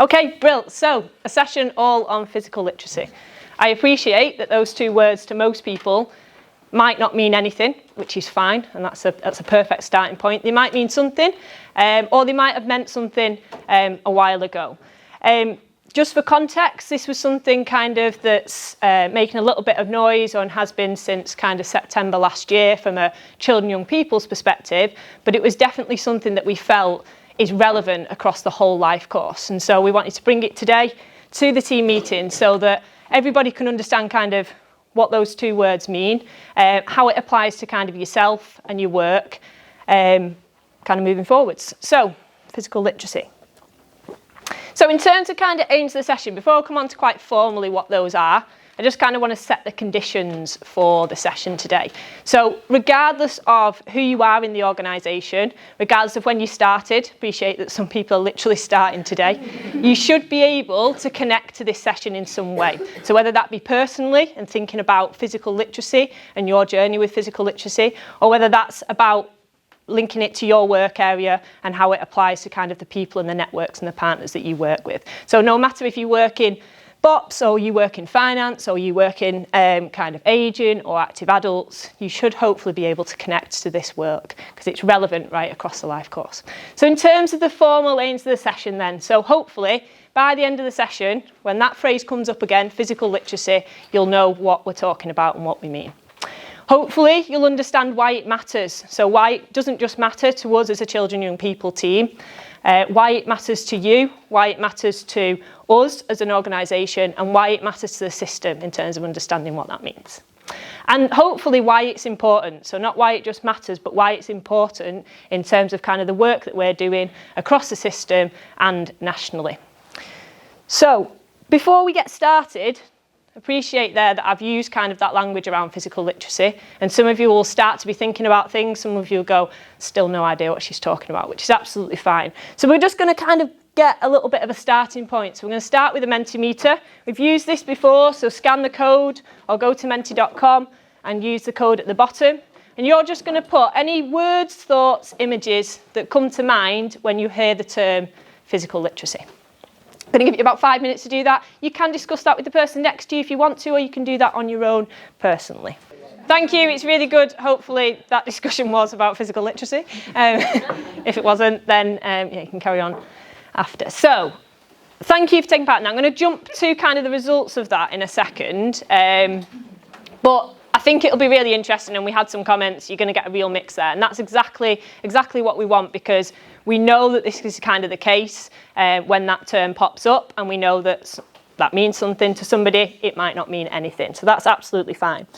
Okay, brilliant. So, a session all on physical literacy. I appreciate that those two words to most people might not mean anything, which is fine, and that's a perfect starting point. They might mean something, or they might have meant something a while ago. Just for context, this was something kind of that's making a little bit of noise and has been since kind of September last year from a children and young people's perspective, but it was definitely something that we felt is relevant across the whole life course. And so we wanted to bring it today to the team meeting so that everybody can understand kind of what those two words mean, how it applies to kind of yourself and your work, kind of moving forwards. So, physical literacy. So in terms of kind of aims of the session, before I come on to quite formally what those are, I just kind of want to set the conditions for the session today. So regardless of who you are in the organisation, regardless of when you started, appreciate that some people are literally starting today, you should be able to connect to this session in some way. So whether that be personally and thinking about physical literacy and your journey with physical literacy, or whether that's about linking it to your work area and how it applies to kind of the people and the networks and the partners that you work with. So no matter if you work in BOPs or you work in finance or you work in kind of ageing or active adults, you should hopefully be able to connect to this work because it's relevant right across the life course. So in terms of the formal aims of the session then, so hopefully by the end of the session, when that phrase comes up again, physical literacy, you'll know what we're talking about and what we mean. Hopefully you'll understand why it matters. So why it doesn't just matter to us as a children and young people team, why it matters to you, why it matters to us as an organisation, and why it matters to the system in terms of understanding what that means. And hopefully why it's important. So not why it just matters, but why it's important in terms of kind of the work that we're doing across the system and nationally. So before we get started, appreciate there that I've used kind of that language around physical literacy, and some of you will start to be thinking about things, some of you will go, still no idea what she's talking about, which is absolutely fine. So we're just going to kind of get a little bit of a starting point. So we're going to start with a Mentimeter. We've used this before, so scan the code or go to menti.com and use the code at the bottom. And you're just going to put any words, thoughts, images that come to mind when you hear the term physical literacy. I'm going to give you about 5 minutes to do that. You can discuss that with the person next to you if you want to, or you can do that on your own personally. Thank you, it's really good. Hopefully that discussion was about physical literacy. If it wasn't, then yeah, you can carry on after. So, thank you for taking part. Now I'm going to jump to kind of the results of that in a second. But I think it'll be really interesting, and we had some comments, you're going to get a real mix there. And that's exactly what we want, because we know that this is kind of the case when that term pops up, and we know that that means something to somebody, it might not mean anything. So that's absolutely fine.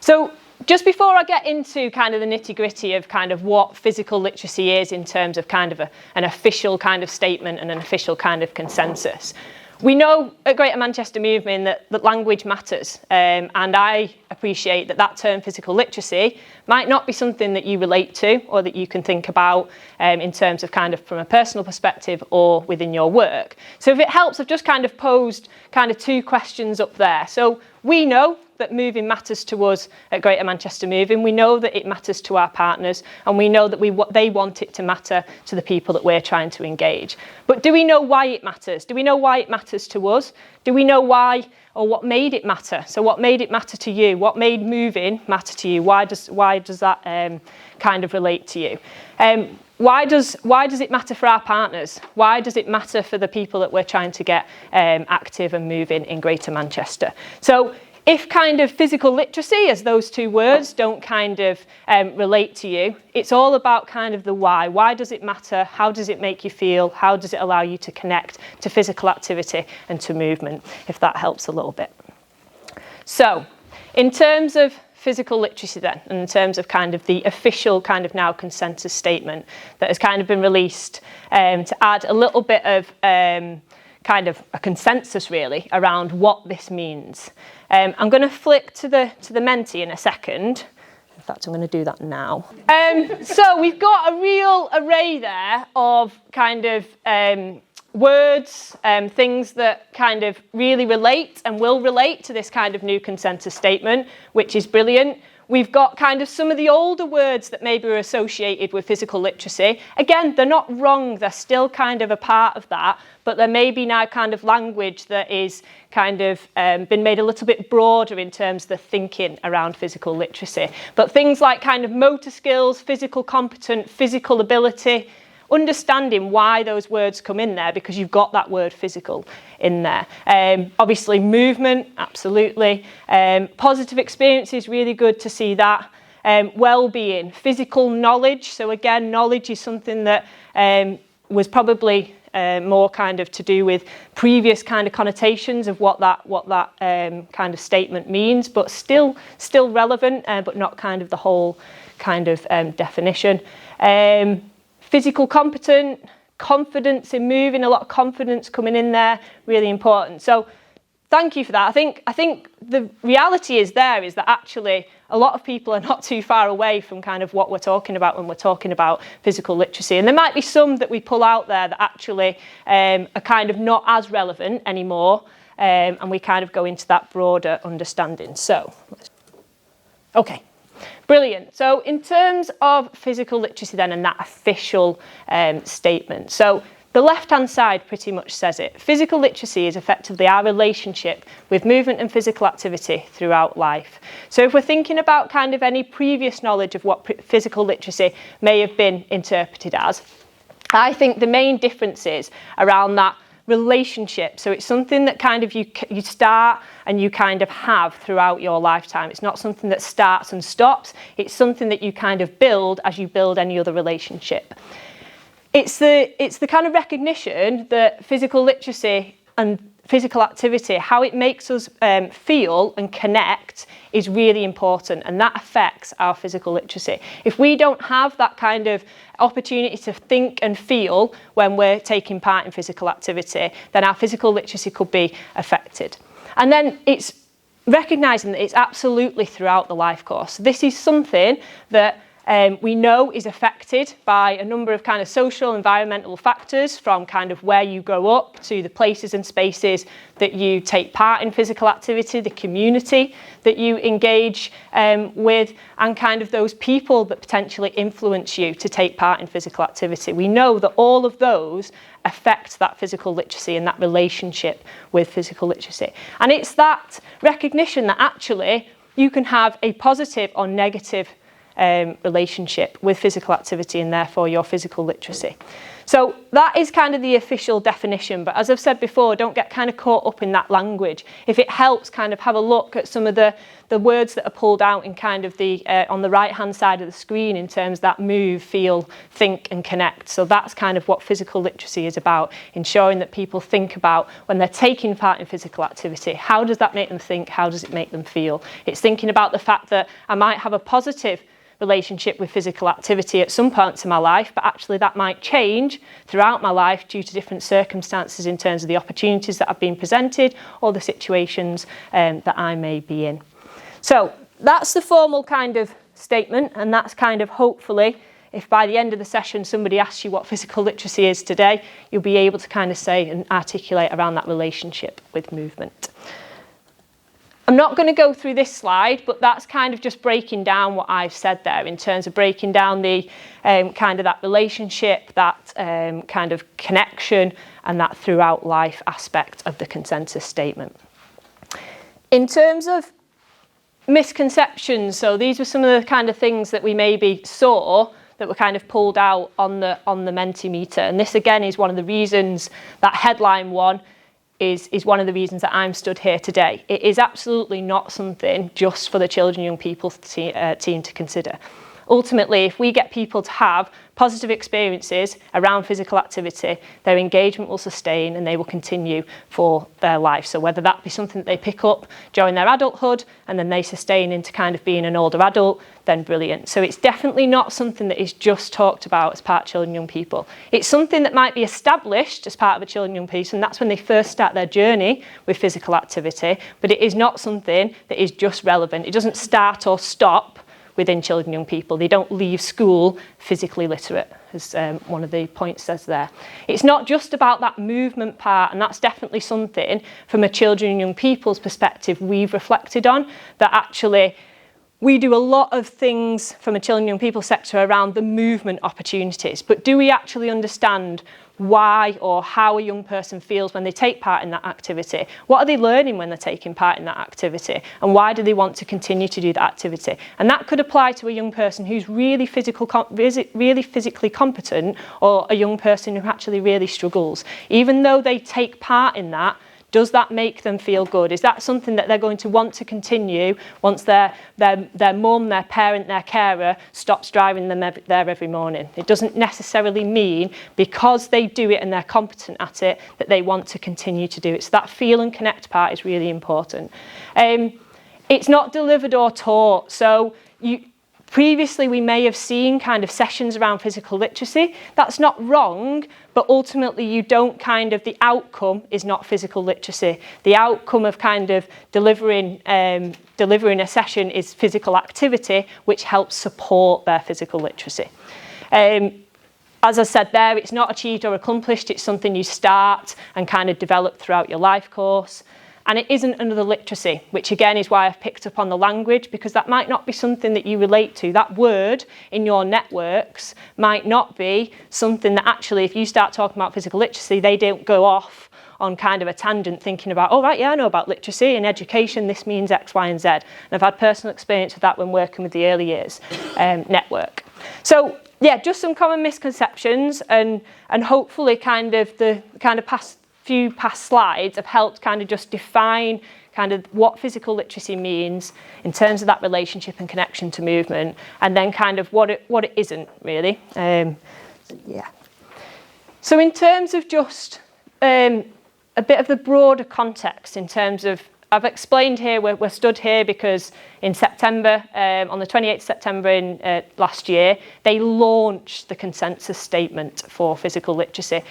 So just before I get into kind of the nitty-gritty of kind of what physical literacy is in terms of kind of an official kind of statement and an official kind of consensus, we know at Greater Manchester Movement that language matters, and I appreciate that term physical literacy might not be something that you relate to or that you can think about in terms of kind of from a personal perspective or within your work. So if it helps, I've just kind of posed kind of two questions up there. So we know that moving matters to us at Greater Manchester Moving. We know that it matters to our partners, and we know that they want it to matter to the people that we're trying to engage. But do we know why it matters? Do we know why it matters to us? Do we know why or what made it matter? So what made it matter to you? What made moving matter to you? Why does that kind of relate to you? Why does it matter for our partners? Why does it matter for the people that we're trying to get active and moving in Greater Manchester? So if kind of physical literacy, as those two words, don't kind of relate to you, it's all about kind of the why. Why does it matter? How does it make you feel? How does it allow you to connect to physical activity and to movement, if that helps a little bit. So, in terms of physical literacy then, and in terms of kind of the official kind of now consensus statement that has kind of been released to add a little bit of kind of a consensus really around what this means. I'm going to flick to the Menti in a second. In fact, I'm going to do that now. So we've got a real array there of kind of words, things that kind of really relate and will relate to this kind of new consensus statement, which is brilliant. we've got kind of some of the older words that maybe are associated with physical literacy. Again, they're not wrong, they're still kind of a part of that, but there may be now kind of language that is kind of been made a little bit broader in terms of the thinking around physical literacy. But things like kind of motor skills, physical competence, physical ability, understanding why those words come in there, because you've got that word physical in there. Obviously movement, absolutely. Positive experiences, really good to see that. Well-being, physical knowledge. So again, knowledge is something that was probably more kind of to do with previous kind of connotations of what that kind of statement means, but still relevant, but not kind of the whole kind of definition. Physical competent, confidence in moving, a lot of confidence coming in there, really important. So thank you for that. I think the reality is that actually a lot of people are not too far away from kind of what we're talking about when we're talking about physical literacy. And there might be some that we pull out there that actually are kind of not as relevant anymore. And we kind of go into that broader understanding. So, okay. Brilliant. So in terms of physical literacy then and that official statement. So the left-hand side pretty much says it. Physical literacy is effectively our relationship with movement and physical activity throughout life. So if we're thinking about kind of any previous knowledge of what physical literacy may have been interpreted as, I think the main difference is around that relationship. So it's something that kind of you start and you kind of have throughout your lifetime. It's not something that starts and stops. It's something that you kind of build as you build any other relationship. It's the kind of recognition that physical literacy and physical activity, how it makes us feel and connect, is really important, and that affects our physical literacy. If we don't have that kind of opportunity to think and feel when we're taking part in physical activity, then our physical literacy could be affected. And then it's recognising that it's absolutely throughout the life course. This is something that we know is affected by a number of kind of social, environmental factors, from kind of where you grow up to the places and spaces that you take part in physical activity, the community that you engage with, and kind of those people that potentially influence you to take part in physical activity. We know that all of those affect that physical literacy and that relationship with physical literacy. And it's that recognition that actually you can have a positive or negative relationship with physical activity and therefore your physical literacy. So that is kind of the official definition, but as I've said before, don't get kind of caught up in that language. If it helps, kind of have a look at some of the words that are pulled out in kind of the on the right hand side of the screen in terms of that move, feel, think and connect. So that's kind of what physical literacy is about, ensuring that people think about when they're taking part in physical activity, how does that make them think, how does it make them feel? It's thinking about the fact that I might have a positive relationship with physical activity at some points in my life, but actually that might change throughout my life due to different circumstances in terms of the opportunities that have been presented or the situations that I may be in. So that's the formal kind of statement, and that's kind of hopefully, if by the end of the session somebody asks you what physical literacy is today, you'll be able to kind of say and articulate around that relationship with movement. I'm not going to go through this slide, but that's kind of just breaking down what I've said there in terms of breaking down the kind of that relationship, that kind of connection and that throughout life aspect of the consensus statement. In terms of misconceptions, so these were some of the kind of things that we maybe saw that were kind of pulled out on the Mentimeter. And this again is one of the reasons that headline one is one of the reasons that I'm stood here today. It is absolutely not something just for the children and young people team to consider. Ultimately, if we get people to have positive experiences around physical activity, their engagement will sustain and they will continue for their life. So whether that be something that they pick up during their adulthood and then they sustain into kind of being an older adult, then brilliant. So it's definitely not something that is just talked about as part of children and young people. It's something that might be established as part of a children and young person, and that's when they first start their journey with physical activity, but it is not something that is just relevant. It doesn't start or stop within children and young people. They don't leave school physically literate, as one of the points says there. It's not just about that movement part, and that's definitely something from a children and young people's perspective we've reflected on, that actually we do a lot of things from a children and young people sector around the movement opportunities, but do we actually understand why or how a young person feels when they take part in that activity? What are they learning when they're taking part in that activity? And why do they want to continue to do that activity? And that could apply to a young person who's really physically competent, or a young person who actually really struggles. Even though they take part in that, does that make them feel good? Is that something that they're going to want to continue once their mum, their parent, their carer stops driving them there every morning? It doesn't necessarily mean because they do it and they're competent at it that they want to continue to do it. So that feel and connect part is really important. It's not delivered or taught. So previously, we may have seen kind of sessions around physical literacy. That's not wrong, but ultimately the outcome is not physical literacy. The outcome of kind of delivering a session is physical activity, which helps support their physical literacy. As I said there, it's not achieved or accomplished. It's something you start and kind of develop throughout your life course. And it isn't another literacy, which again is why I've picked up on the language, because that might not be something that you relate to. That word in your networks might not be something that actually, if you start talking about physical literacy, they don't go off on kind of a tangent thinking about, oh, right, yeah, I know about literacy and education, this means X, Y, and Z. And I've had personal experience with that when working with the early years network. So, yeah, just some common misconceptions, and hopefully the few past slides have helped kind of just define kind of what physical literacy means in terms of that relationship and connection to movement, and then kind of what it isn't really. So in terms of just a bit of the broader context, in terms of, I've explained here, we're stood here because in September, on the 28th of September last year, they launched the consensus statement for physical literacy.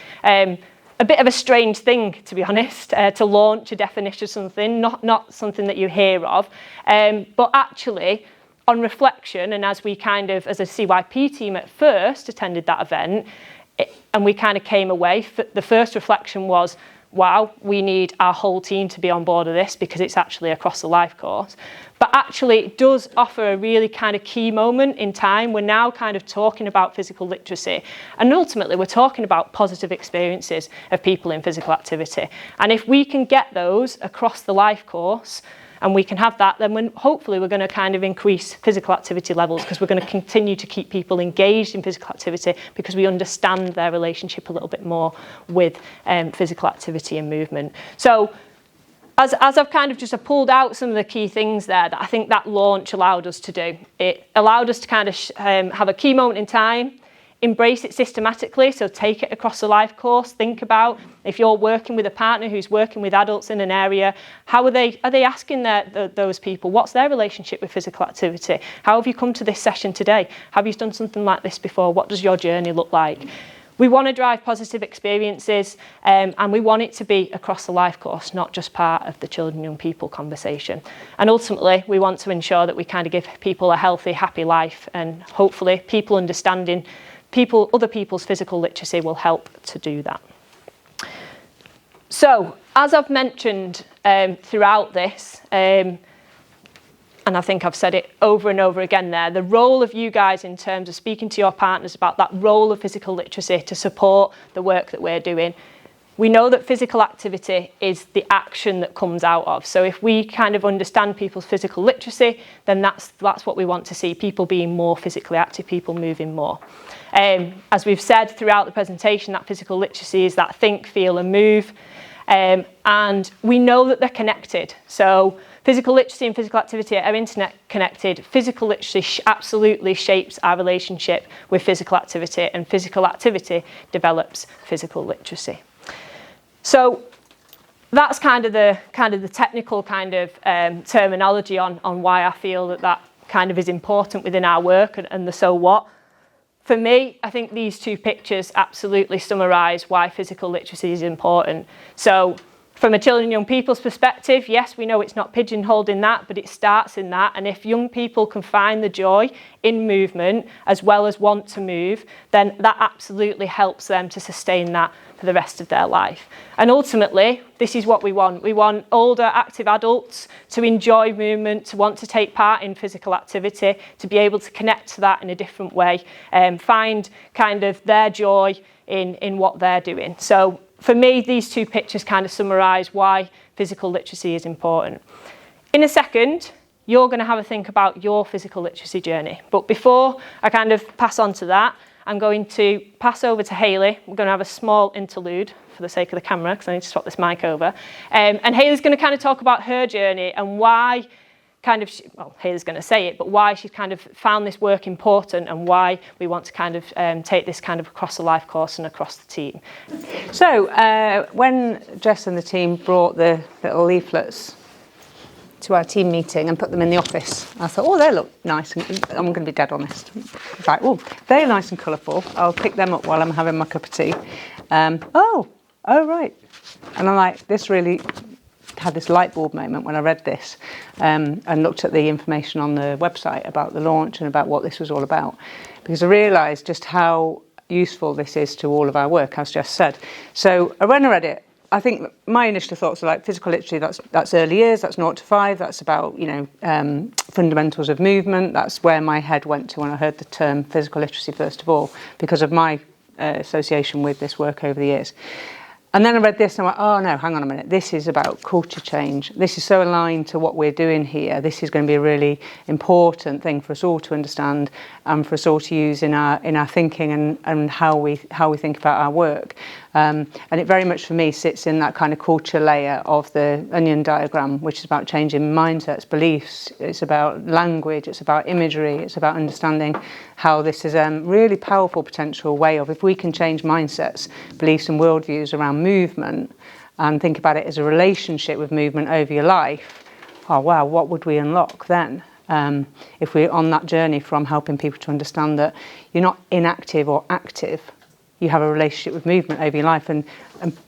A bit of a strange thing, to be honest, to launch a definition of something, not something that you hear of. But actually, on reflection, and as we kind of, as a CYP team at first attended that event, and we kind of came away, the first reflection was, wow, we need our whole team to be on board of this because it's actually across the life course. But actually it does offer a really kind of key moment in time. We're now kind of talking about physical literacy, and ultimately we're talking about positive experiences of people in physical activity. And if we can get those across the life course, and we can have that, then hopefully we're going to kind of increase physical activity levels, because we're going to continue to keep people engaged in physical activity because we understand their relationship a little bit more with physical activity and movement. So as I've kind of just pulled out some of the key things there that I think that launch allowed us to do. It allowed us to kind of have a key moment in time, embrace it systematically, so take it across the life course. Think about, if you're working with a partner who's working with adults in an area, how are they asking those people, what's their relationship with physical activity? How have you come to this session today? Have you done something like this before? What does your journey look like? We want to drive positive experiences, and we want it to be across the life course, not just part of the children and young people conversation. And ultimately, we want to ensure that we kind of give people a healthy, happy life, and hopefully people understanding other people's physical literacy will help to do that. So, as I've mentioned throughout this, and I think I've said it over and over again there, the role of you guys in terms of speaking to your partners about that role of physical literacy to support the work that we're doing. We know that physical activity is the action that comes out of. So if we kind of understand people's physical literacy, then that's what we want to see, people being more physically active, people moving more. As we've said throughout the presentation, that physical literacy is that think, feel and move. And we know that they're connected. So physical literacy and physical activity are internet connected. Physical literacy absolutely shapes our relationship with physical activity, and physical activity develops physical literacy. So that's kind of the technical kind of terminology on why I feel that kind of is important within our work and the so what. For me, I think these two pictures absolutely summarise why physical literacy is important. So From a children and young people's perspective, yes, we know it's not pigeonholed in that, but it starts in that. And if young people can find the joy in movement as well as want to move, then that absolutely helps them to sustain that for the rest of their life. And ultimately, this is what we want. We want older, active adults to enjoy movement, to want to take part in physical activity, to be able to connect to that in a different way, find kind of their joy in what they're doing. So for me, these two pictures kind of summarise why physical literacy is important. In a second, you're going to have a think about your physical literacy journey. But before I kind of pass on to that, I'm going to pass over to Hayley. We're going to have a small interlude for the sake of the camera, because I need to swap this mic over. And Hayley's going to kind of talk about her journey and why Hayley's going to say it, but why she's kind of found this work important and why we want to kind of take this kind of across the life course and across the team. So when Jess and the team brought the little leaflets to our team meeting and put them in the office, I thought, oh, they look nice. And I'm going to be dead honest. It's like, oh, they're nice and colourful. I'll pick them up while I'm having my cup of tea. Oh, right. And I'm like, this really had this light bulb moment when I read this and looked at the information on the website about the launch and about what this was all about, because I realised just how useful this is to all of our work, as Jess said. So when I read it, I think my initial thoughts were like physical literacy, that's early years, that's 0 to 5, that's about, fundamentals of movement. That's where my head went to when I heard the term physical literacy, first of all, because of my association with this work over the years. And then I read this and I went, oh no, hang on a minute. This is about culture change. This is so aligned to what we're doing here. This is going to be a really important thing for us all to understand and for us all to use in our thinking and how we think about our work. And it very much for me sits in that kind of culture layer of the onion diagram, which is about changing mindsets, beliefs. It's about language. It's about imagery. It's about understanding how this is a really powerful potential way of, if we can change mindsets, beliefs and worldviews around movement and think about it as a relationship with movement over your life, oh wow, what would we unlock then? If we're on that journey from helping people to understand that you're not inactive or active, you have a relationship with movement over your life. And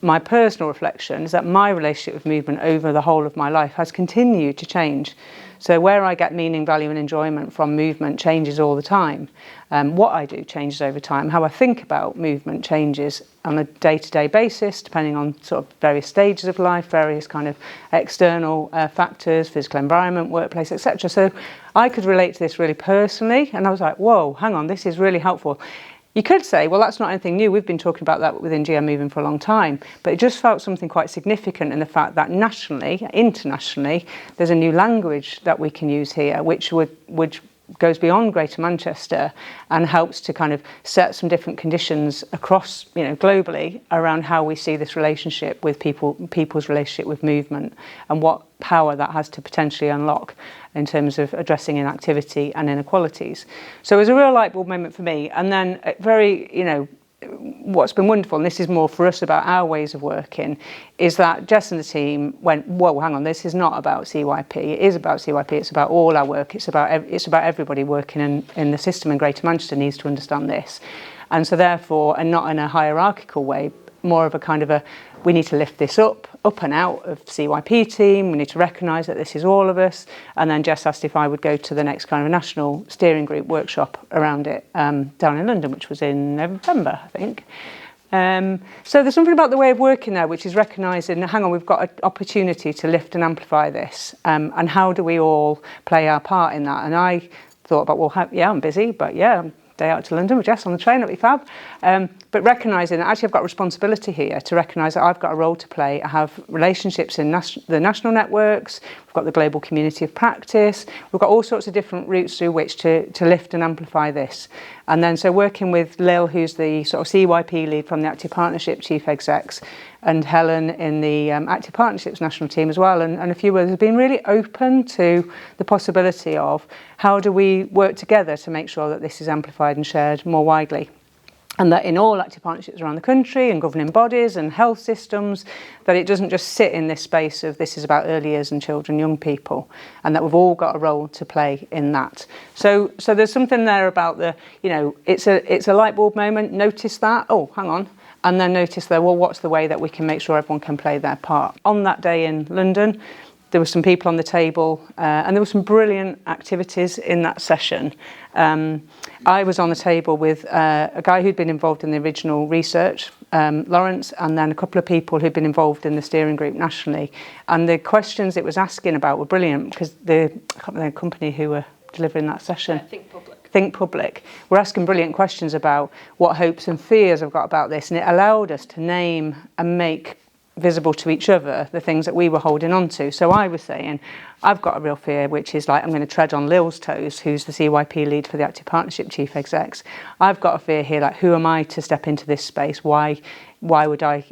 my personal reflection is that my relationship with movement over the whole of my life has continued to change. So where I get meaning, value and enjoyment from movement changes all the time. What I do changes over time. How I think about movement changes on a day-to-day basis, depending on sort of various stages of life, various kind of external factors, physical environment, workplace, etc. So I could relate to this really personally. And I was like, whoa, hang on, this is really helpful. You could say, well, that's not anything new. We've been talking about that within GM Moving for a long time. But it just felt something quite significant in the fact that nationally, internationally, there's a new language that we can use here, which goes beyond Greater Manchester and helps to kind of set some different conditions across, globally around how we see this relationship with people's relationship with movement and what power that has to potentially unlock in terms of addressing inactivity and inequalities. So it was a real light bulb moment for me. And then what's been wonderful, and this is more for us about our ways of working, is that Jess and the team went, whoa, hang on, this is not about CYP. It is about CYP. It's about all our work. It's about everybody working in the system in Greater Manchester needs to understand this. And so therefore, and not in a hierarchical way, more of a kind of we need to lift this up and out of CYP team. We need to recognise that this is all of us. And then Jess asked if I would go to the next kind of national steering group workshop around it down in London, which was in November, I think. So there's something about the way of working there, which is recognising, hang on, we've got an opportunity to lift and amplify this. And how do we all play our part in that? And I thought about, well, I'm busy, but yeah, day out to London with Jess on the train, that'd be fab. But recognising that actually I've got a responsibility here to recognise that I've got a role to play. I have relationships in the national networks, we've got the global community of practice, we've got all sorts of different routes through which to lift and amplify this. And then so working with Lil, who's the sort of CYP lead from the Active Partnership Chief Execs, and Helen in the Active Partnerships national team as well, and a few others have been really open to the possibility of how do we work together to make sure that this is amplified and shared more widely. And that in all active partnerships around the country and governing bodies and health systems, that it doesn't just sit in this space of this is about early years and children, young people, and that we've all got a role to play in that. So there's something there about it's a light bulb moment. Notice that. Oh, hang on. and then noticed that, well, what's the way that we can make sure everyone can play their part? On that day in London, there were some people on the table, and there were some brilliant activities in that session. I was on the table with a guy who'd been involved in the original research, Lawrence, and then a couple of people who'd been involved in the steering group nationally. And the questions it was asking about were brilliant, because I can't remember the company who were delivering that session. Think Public. We're asking brilliant questions about what hopes and fears I've got about this, and it allowed us to name and make visible to each other the things that we were holding on to. So I was saying, I've got a real fear, which is like, I'm going to tread on Lil's toes, who's the CYP lead for the Active Partnership Chief Execs. I've got a fear here, like, who am I to step into this space? Why would I,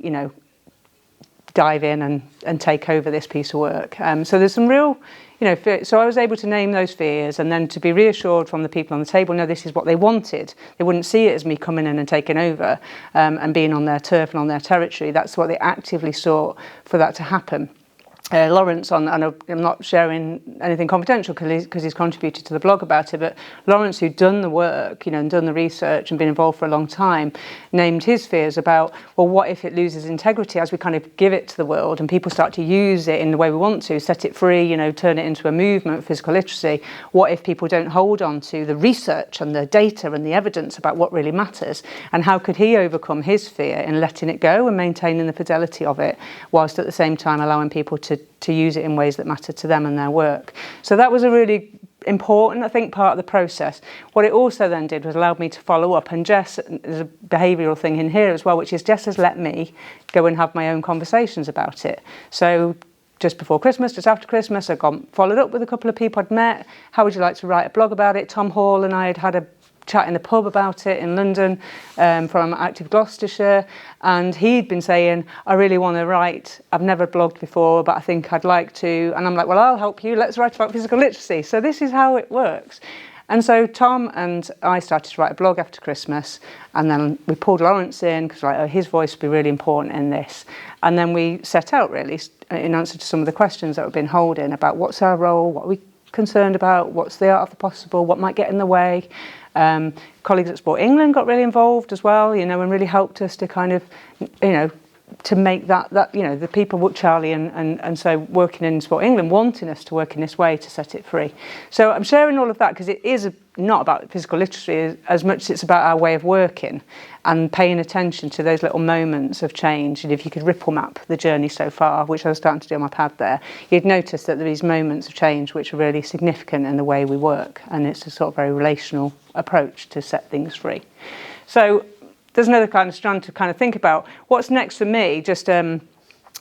dive in and take over this piece of work? So there's some real, fear. So I was able to name those fears, and then to be reassured from the people on the table, no, this is what they wanted. They wouldn't see it as me coming in and taking over and being on their turf and on their territory. That's what they actively sought for that to happen. Lawrence, and I'm not sharing anything confidential because he's contributed to the blog about it, but Lawrence, who'd done the work, and done the research and been involved for a long time, named his fears about, well, what if it loses integrity as we kind of give it to the world and people start to use it in the way we want to, set it free, turn it into a movement, physical literacy. What if people don't hold on to the research and the data and the evidence about what really matters? And how could he overcome his fear in letting it go and maintaining the fidelity of it, whilst at the same time allowing people to use it in ways that matter to them and their work? So that was a really important, I think, part of the process. What it also then did was allowed me to follow up, and Jess, there's a behavioural thing in here as well, which is Jess has let me go and have my own conversations about it. So just before Christmas, just after Christmas, I followed up with a couple of people I'd met. How would you like to write a blog about it? Tom Hall and I had a chat in the pub about it in London from Active Gloucestershire, and he'd been saying, I really want to write, I've never blogged before, but I think I'd like to. And I'm like, well, I'll help you, let's write about physical literacy. So this is how it works. And so Tom and I started to write a blog after Christmas, and then we pulled Lawrence in because his voice would be really important in this. And then we set out really in answer to some of the questions that we've been holding about what's our role, what are we concerned about, what's the art of the possible, what might get in the way. Colleagues at Sport England got really involved as well, and really helped us to kind of, to make that the people, Charlie and so working in Sport England, wanting us to work in this way to set it free. So I'm sharing all of that because it is not about physical literacy as much as it's about our way of working and paying attention to those little moments of change. And if you could ripple map the journey so far, which I was starting to do on my pad there, you'd notice that there are these moments of change which are really significant in the way we work, and it's a sort of very relational approach to set things free. So there's another kind of strand to kind of think about. What's next for me, just in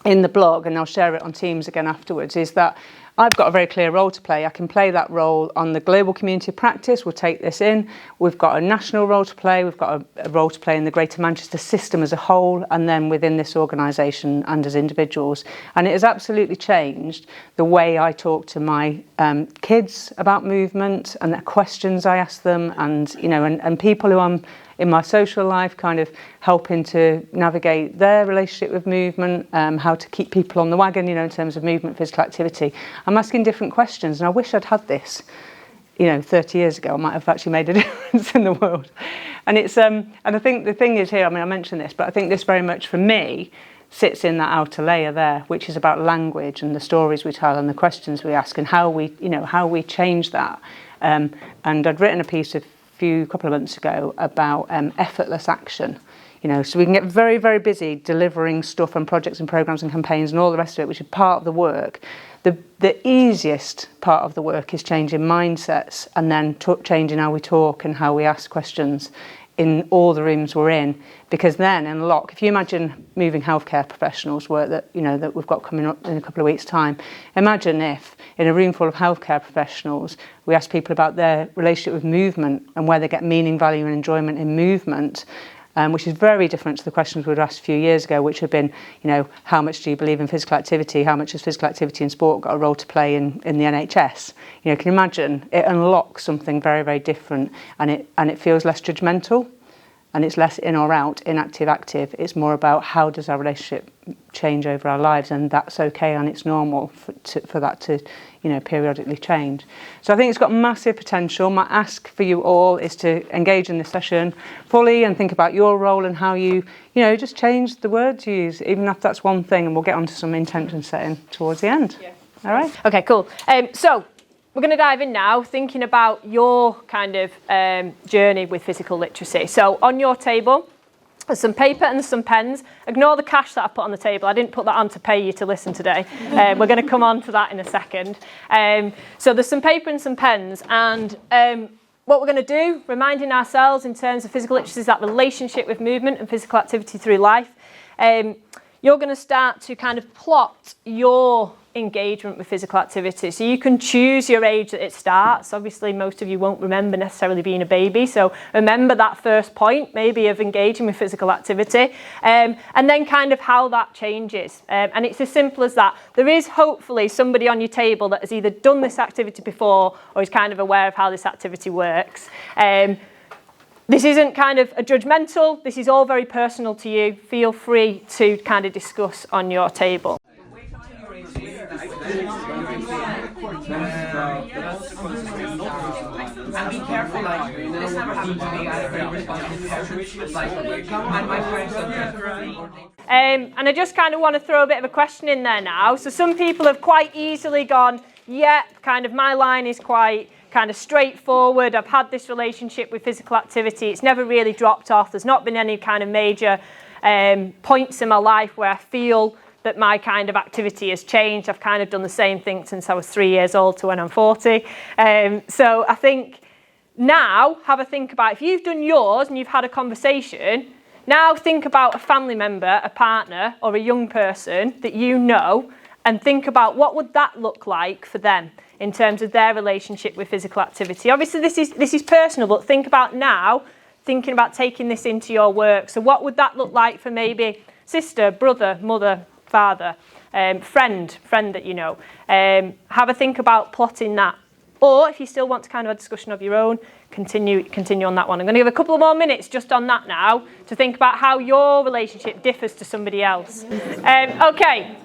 the blog, and I'll share it on Teams again afterwards, is that I've got a very clear role to play. I can play that role on the global community of practice. We'll take this in. We've got a national role to play. We've got a role to play in the Greater Manchester system as a whole, and then within this organisation and as individuals. And it has absolutely changed the way I talk to my kids about movement and the questions I ask them, and and people who I'm in my social life, kind of helping to navigate their relationship with movement, how to keep people on the wagon, in terms of movement, physical activity. I'm asking different questions, and I wish I'd had this, 30 years ago. I might have actually made a difference in the world. And it's and I think the thing is here, I mentioned this, but I think this very much for me sits in that outer layer there, which is about language and the stories we tell and the questions we ask and how we change that. And I'd written a piece a couple of months ago about effortless action, so we can get very, very busy delivering stuff and projects and programs and campaigns and all the rest of it, which is part of the work. The easiest part of the work is changing mindsets and then changing how we talk and how we ask questions in all the rooms we're in, because then if you imagine moving healthcare professionals work that we've got coming up in a couple of weeks' time, imagine if in a room full of healthcare professionals we ask people about their relationship with movement and where they get meaning, value and enjoyment in movement, which is very different to the questions we'd asked a few years ago, which have been, how much do you believe in physical activity? How much has physical activity in sport got a role to play in the NHS? Can you imagine? It unlocks something very, very different, and it feels less judgmental. and it's less in or out, inactive, active. It's more about how does our relationship change over our lives, and that's okay and it's normal for that to, periodically change. So I think it's got massive potential. My ask for you all is to engage in this session fully and think about your role and how you, just change the words you use, even if that's one thing, and we'll get onto some intention setting towards the end. Yeah. All right? Okay, cool. So we're going to dive in now, thinking about your kind of journey with physical literacy. So on your table, there's some paper and there's some pens. Ignore the cash that I put on the table. I didn't put that on to pay you to listen today. We're going to come on to that in a second. So there's some paper and some pens. And what we're going to do, reminding ourselves in terms of physical literacy, is that relationship with movement and physical activity through life. You're going to start to kind of plot your engagement with physical activity. So you can choose your age that it starts. Obviously, most of you won't remember necessarily being a baby. So remember that first point, maybe, of engaging with physical activity. And then kind of how that changes. And it's as simple as that. There is hopefully somebody on your table that has either done this activity before or is kind of aware of how this activity works. This isn't kind of a judgmental. This is all very personal to you. Feel free to kind of discuss on your table. And be careful, like, this never happened to me. I had a very responsive and my friends don't and I just kind of want to throw a bit of a question in there now. So some people have quite easily gone, kind of my line is quite kind of straightforward. I've had this relationship with physical activity. It's never really dropped off. There's not been any kind of major points in my life where I feel that my kind of activity has changed. I've kind of done the same thing since I was 3 years old to when I'm 40. So I think now have a think about, if you've done yours and you've had a conversation, now think about a family member, a partner, or a young person that you know, and think about what would that look like for them in terms of their relationship with physical activity. Obviously, this is personal, but think about now, thinking about taking this into your work. So what would that look like for maybe sister, brother, mother, father, friend that you know. Have a think about plotting that. Or if you still want to kind of have a discussion of your own, continue on that one. I'm going to give a couple of more minutes just on that now to think about how your relationship differs to somebody else. Okay,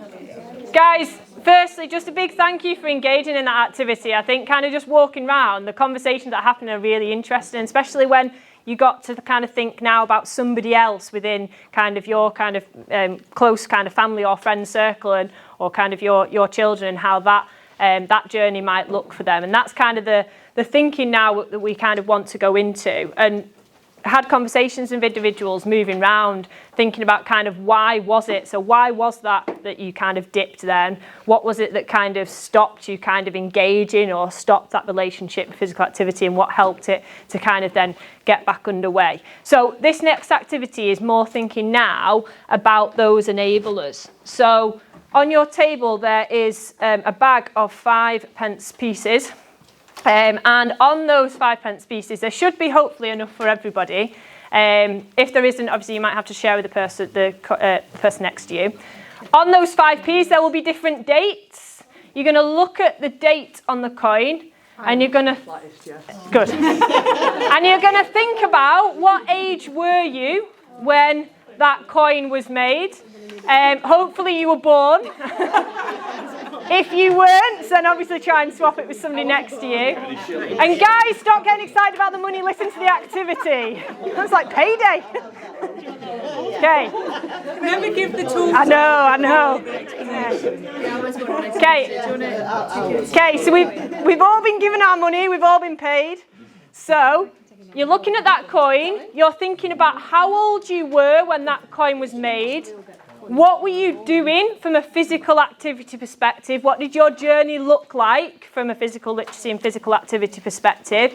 guys, firstly, just a big thank you for engaging in that activity. I think kind of just walking around, the conversations that happen are really interesting, especially when you got to kind of think now about somebody else within kind of your kind of close kind of family or friend circle, or kind of your children, and how that journey might look for them. And that's kind of the thinking now that we kind of want to go into. And had conversations with individuals moving around, thinking about kind of why was it? So why was that you kind of dipped then? What was it that kind of stopped you kind of engaging or stopped that relationship with physical activity, and what helped it to kind of then get back underway? So this next activity is more thinking now about those enablers. So on your table there is a bag of 5p pieces. And on those 5p pieces, there should be hopefully enough for everybody. If there isn't, obviously you might have to share with the person next to you. On those 5p's, there will be different dates. You're going to look at the date on the coin, and you're going to good, and you're going to think about what age were you when that coin was made. Hopefully you were born. If you weren't, then obviously try and swap it with somebody next to you. And guys, stop getting excited about the money, listen to the activity. That's like payday. Okay. Never give the tools. I know. Okay, so we've all been given our money, we've all been paid. So you're looking at that coin, you're thinking about how old you were when that coin was made. What were you doing from a physical activity perspective? What did your journey look like from a physical literacy and physical activity perspective?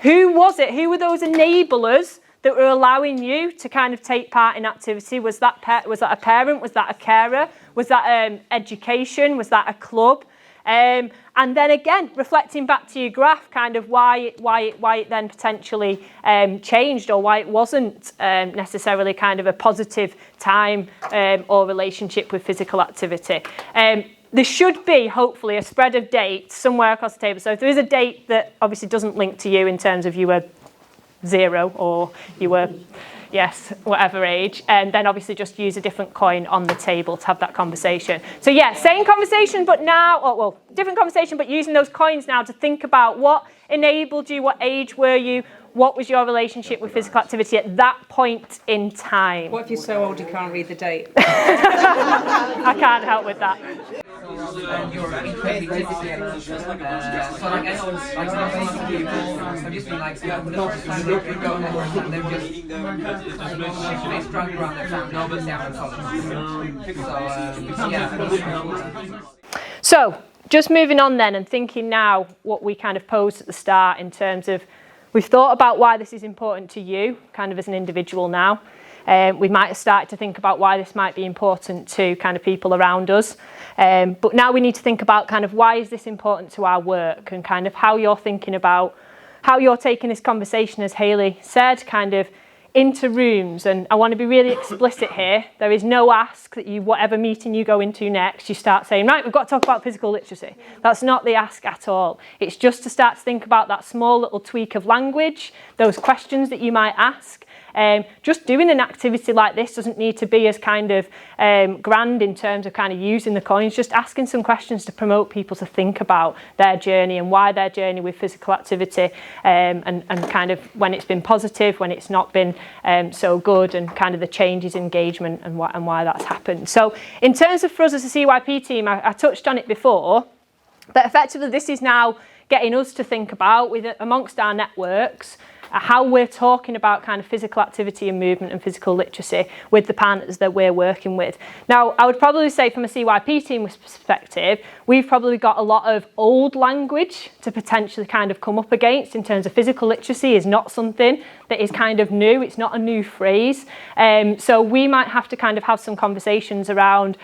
Who was it? Who were those enablers that were allowing you to kind of take part in activity? Was that a parent? Was that a carer? Was that education? Was that a club? And then again, reflecting back to your graph, kind of why it then potentially changed, or why it wasn't necessarily kind of a positive time or relationship with physical activity. There should be, hopefully, a spread of dates somewhere across the table. So if there is a date that obviously doesn't link to you in terms of you were 0 or you were yes, whatever age, and then obviously just use a different coin on the table to have that conversation. So yeah, same conversation, but now, different conversation, but using those coins now to think about what enabled you, what age were you, what was your relationship with physical activity at that point in time? What if you're so old you can't read the date? I can't help with that. And you're incredibly together. So like I know like some people have just been like notice time they're going and they're just they strung around their family. Nobody's ever So just moving on then and thinking now what we kind of posed at the start in terms of we've thought about why this is important to you kind of as an individual now. We might have started to think about why this might be important to kind of people around us. But now we need to think about kind of why is this important to our work and kind of how you're thinking about how you're taking this conversation, as Hayley said, kind of into rooms. And I want to be really explicit here. There is no ask that you, whatever meeting you go into next, you start saying, right, we've got to talk about physical literacy. That's not the ask at all. It's just to start to think about that small little tweak of language, those questions that you might ask. Just doing an activity like this doesn't need to be as kind of grand in terms of kind of using the coins, just asking some questions to promote people to think about their journey and why their journey with physical activity and kind of when it's been positive, when it's not been so good, and kind of the changes in engagement and why that's happened. So in terms of for us as a CYP team, I touched on it before, but effectively this is now getting us to think about with amongst our networks how we're talking about kind of physical activity and movement and physical literacy with the partners that we're working with. Now, I would probably say from a CYP team perspective, we've probably got a lot of old language to potentially kind of come up against in terms of physical literacy is not something that is kind of new. It's not a new phrase. So we might have to kind of have some conversations around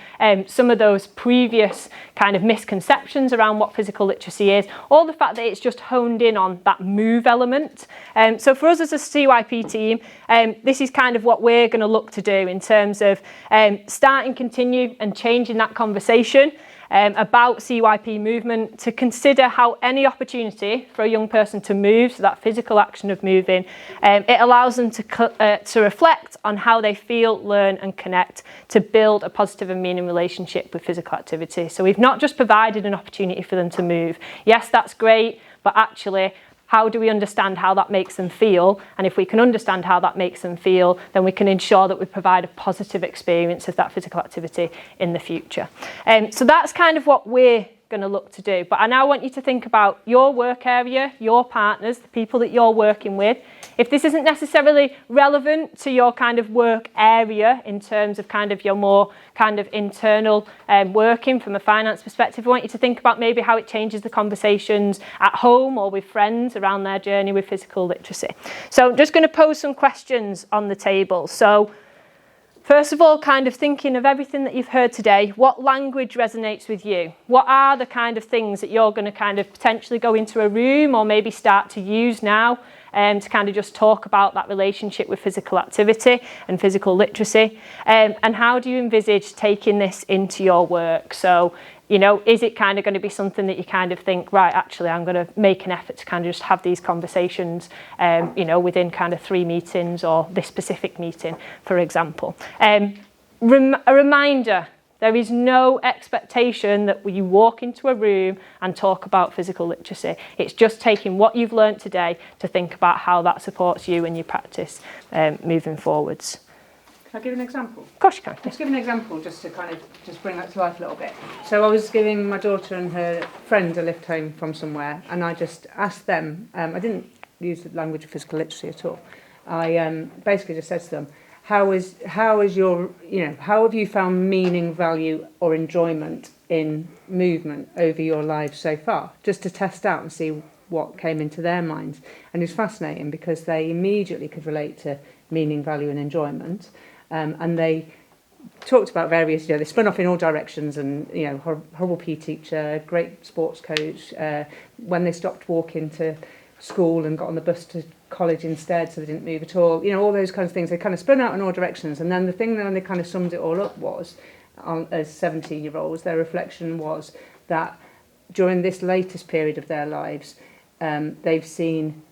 some of those previous kind of misconceptions around what physical literacy is, or the fact that it's just honed in on that move element. So for us as a CYP team, this is kind of what we're going to look to do in terms of starting, continue and changing that conversation about CYP movement to consider how any opportunity for a young person to move, so that physical action of moving, it allows them to reflect on how they feel, learn and connect to build a positive and meaning relationship with physical activity. So we've not just provided an opportunity for them to move. Yes, that's great, but actually, how do we understand how that makes them feel? And if we can understand how that makes them feel, then we can ensure that we provide a positive experience of that physical activity in the future. So that's kind of what we're going to look to do. But I now want you to think about your work area, your partners, the people that you're working with. If this isn't necessarily relevant to your kind of work area in terms of kind of your more kind of internal working from a finance perspective, I want you to think about maybe how it changes the conversations at home or with friends around their journey with physical literacy. So I'm just going to pose some questions on the table. So first of all, kind of thinking of everything that you've heard today, what language resonates with you? What are the kind of things that you're going to kind of potentially go into a room or maybe start to use now to kind of just talk about that relationship with physical activity and physical literacy? And how do you envisage taking this into your work? So, you know, is it kind of going to be something that you kind of think, right, actually, I'm going to make an effort to kind of just have these conversations, you know, within kind of 3 meetings or this specific meeting, for example. A reminder, there is no expectation that you walk into a room and talk about physical literacy. It's just taking what you've learnt today to think about how that supports you in your practice moving forwards. Can I give an example? Of course you can. Let's give an example just to kind of just bring that to life a little bit. So I was giving my daughter and her friend a lift home from somewhere, and I just asked them, I didn't use the language of physical literacy at all. I basically just said to them, how is your, you know, how have you found meaning, value or enjoyment in movement over your lives so far? Just to test out and see what came into their minds. And it's fascinating because they immediately could relate to meaning, value and enjoyment. And they talked about various, you know, they spun off in all directions and, you know, horrible PE teacher, great sports coach, when they stopped walking to school and got on the bus to college instead so they didn't move at all, you know, all those kinds of things. They kind of spun out in all directions. And then the thing that when they kind of summed it all up was, as 17-year-olds, their reflection was that during this latest period of their lives, they've seen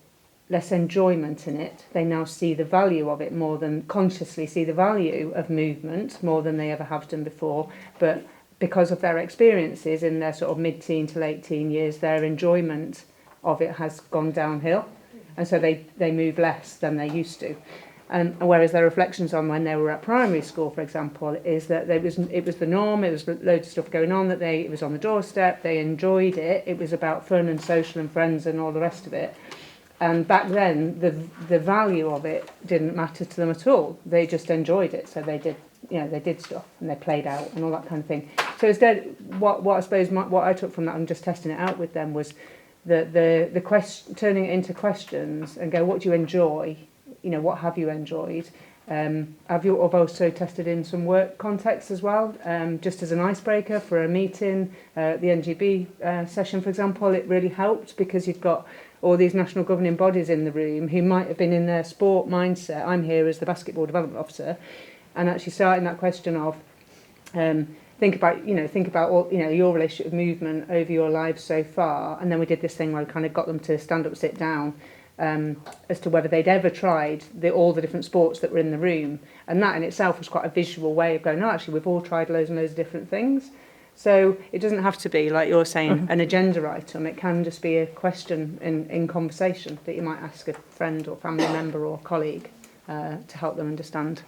less enjoyment in it. They now see the value of it more than consciously see the value of movement more than they ever have done before. But because of their experiences in their sort of mid-teen to late teen years, their enjoyment of it has gone downhill. And so they move less than they used to. And whereas their reflections on when they were at primary school, for example, is that it was the norm, it was loads of stuff going on, it was on the doorstep, they enjoyed it, it was about fun and social and friends and all the rest of it. And back then, the value of it didn't matter to them at all. They just enjoyed it, so they did stuff and they played out and all that kind of thing. So instead, what I suppose what I took from that and just testing it out with them was the question, turning it into questions and go, what do you enjoy? What have you enjoyed? I've also tested in some work contexts as well, just as an icebreaker for a meeting. The NGB session, for example, it really helped because you've got all these national governing bodies in the room who might have been in their sport mindset. I'm here as the basketball development officer, and actually starting that question of think about all, your relationship with movement over your lives so far. And then we did this thing where we kind of got them to stand up, sit down, as to whether they'd ever tried all the different sports that were in the room. And that in itself was quite a visual way of going, no, actually, we've all tried loads and loads of different things. So it doesn't have to be, like you're saying, an agenda item. It can just be a question in conversation that you might ask a friend or family member or colleague to help them understand.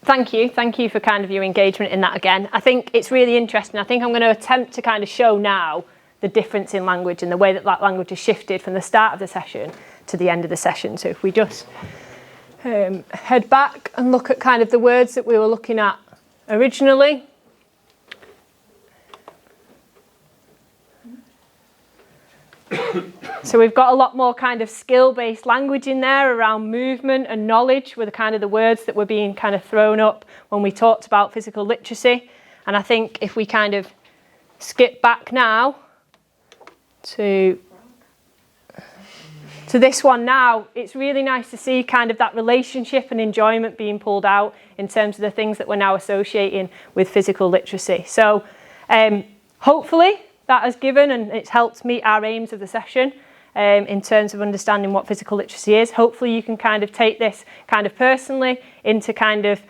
Thank you for kind of your engagement in that again. I think it's really interesting. I think I'm going to attempt to kind of show now the difference in language and the way that language has shifted from the start of the session to the end of the session. So if we just head back and look at kind of the words that we were looking at originally. So we've got a lot more kind of skill-based language in there around movement and knowledge were the kind of the words that were being kind of thrown up when we talked about physical literacy. And I think if we kind of skip back now to this one now, it's really nice to see kind of that relationship and enjoyment being pulled out in terms of the things that we're now associating with physical literacy. So hopefully that has given and it's helped meet our aims of the session in terms of understanding what physical literacy is. Hopefully you can kind of take this kind of personally into kind of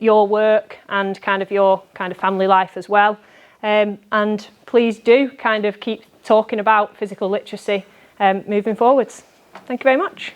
your work and kind of your kind of family life as well. And please do kind of keep talking about physical literacy moving forwards. Thank you very much.